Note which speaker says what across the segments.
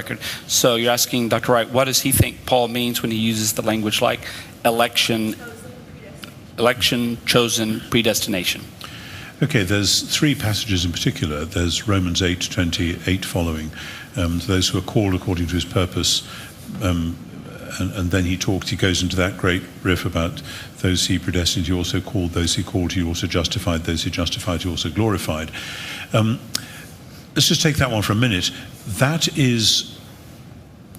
Speaker 1: record. So you're asking Dr. Wright, what does he think Paul means when he uses the language like election, chosen, predestination?
Speaker 2: Okay, there's three passages in particular. There's Romans 8:28 following, those who are called according to his purpose, and then he goes into that great riff about those he predestined, he also called; those he called, he also justified; those he justified, he also glorified. Let's just take that one for a minute. That is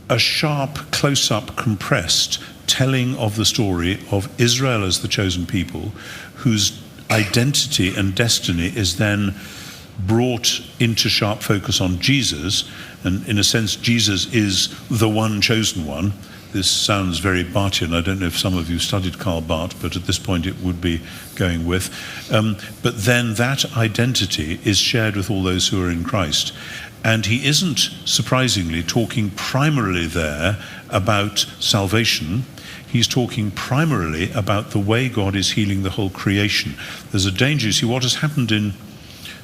Speaker 2: a sharp, close-up, compressed telling of the story of Israel as the chosen people, whose identity and destiny is then brought into sharp focus on Jesus, and in a sense Jesus is the one chosen one. This sounds very Barthian. I don't know if some of you studied Karl Barth, but at this point it would be going with. But then that identity is shared with all those who are in Christ. And he isn't, surprisingly, talking primarily there about salvation. He's talking primarily about the way God is healing the whole creation. There's a danger. You see, what has happened in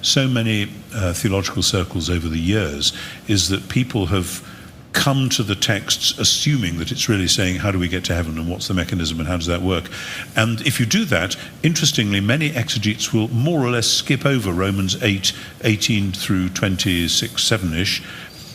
Speaker 2: so many theological circles over the years is that people have come to the texts assuming that it's really saying, how do we get to heaven and what's the mechanism and how does that work? And if you do that, interestingly, many exegetes will more or less skip over Romans 8:18 through 26, 7-ish,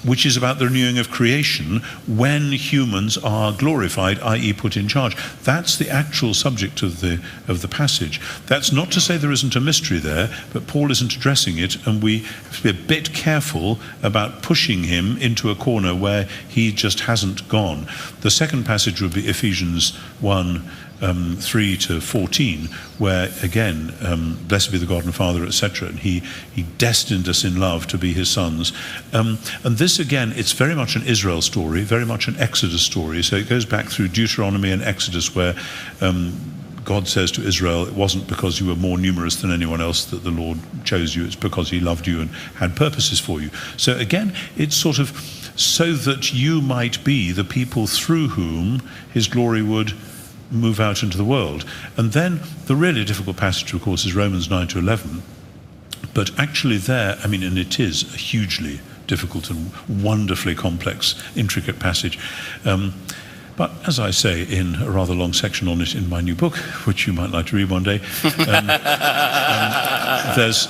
Speaker 2: which is about the renewing of creation when humans are glorified, i.e. put in charge. That's the actual subject of the passage. That's not to say there isn't a mystery there, but Paul isn't addressing it, and we have to be a bit careful about pushing him into a corner where he just hasn't gone. The second passage would be Ephesians 1:3 to 14, where again, blessed be the God and Father, etc. And he destined us in love to be his sons. And this again, it's very much an Israel story, very much an Exodus story. So it goes back through Deuteronomy and Exodus, where God says to Israel, it wasn't because you were more numerous than anyone else that the Lord chose you, it's because he loved you and had purposes for you. So again, it's sort of so that you might be the people through whom his glory would move out into the world. And then the really difficult passage, of course, is Romans 9 to 11. But actually there, I mean, and it is a hugely difficult and wonderfully complex, intricate passage. But as I say in a rather long section on it in my new book, which you might like to read one day, there's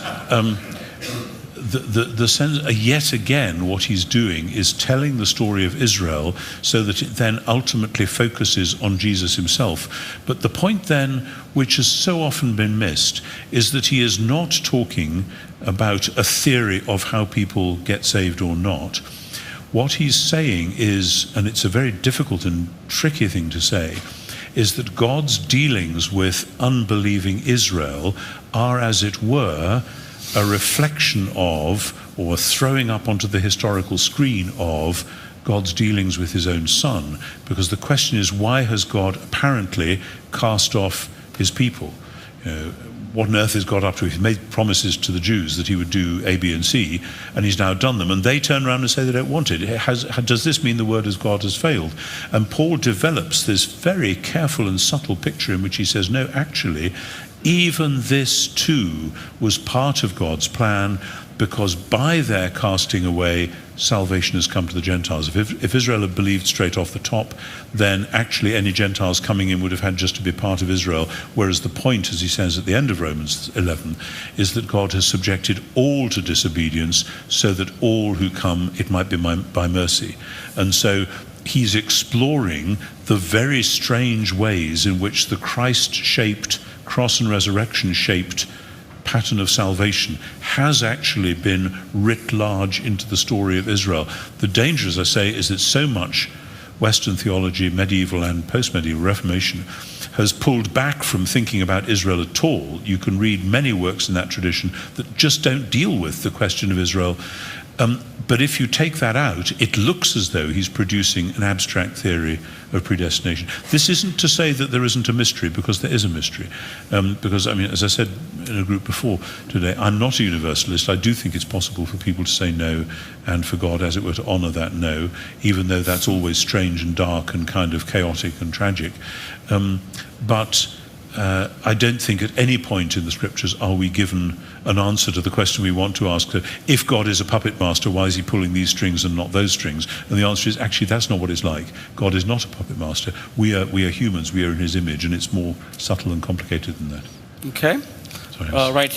Speaker 2: the sense, yet again, what he's doing is telling the story of Israel so that it then ultimately focuses on Jesus himself. But the point then, which has so often been missed, is that he is not talking about a theory of how people get saved or not. What he's saying is, and it's a very difficult and tricky thing to say, is that God's dealings with unbelieving Israel are, as it were, a reflection of, or throwing up onto the historical screen of, God's dealings with his own son. Because the question is, why has God apparently cast off his people? What on earth is God up to? He made promises to the Jews that he would do A, B, and C, and he's now done them, and they turn around and say they don't want it. Does this mean the word of God has failed? And Paul develops this very careful and subtle picture in which he says, no, actually, even this too was part of God's plan, because by their casting away, salvation has come to the Gentiles. If Israel had believed straight off the top, then actually any Gentiles coming in would have had just to be part of Israel, whereas the point, as he says at the end of Romans 11, is that God has subjected all to disobedience so that all who come, it might be by mercy. And so he's exploring the very strange ways in which the Christ-shaped, cross and resurrection-shaped pattern of salvation has actually been writ large into the story of Israel. The danger, as I say, is that so much Western theology, medieval and post-medieval Reformation, has pulled back from thinking about Israel at all. You can read many works in that tradition that just don't deal with the question of Israel. But if you take that out, it looks as though he's producing an abstract theory of predestination. This isn't to say that there isn't a mystery, because there is a mystery. Because, I mean, as I said in a group before today, I'm not a universalist. I do think it's possible for people to say no, and for God, as it were, to honour that no, even though that's always strange and dark and kind of chaotic and tragic. But I don't think at any point in the scriptures are we given an answer to the question we want to ask. If God is a puppet master, why is he pulling these strings and not those strings? And the answer is actually that's not what it's like. God is not a puppet master. We are humans. We are in his image, and it's more subtle and complicated than that.
Speaker 1: Okay.
Speaker 2: Sorry,
Speaker 1: Right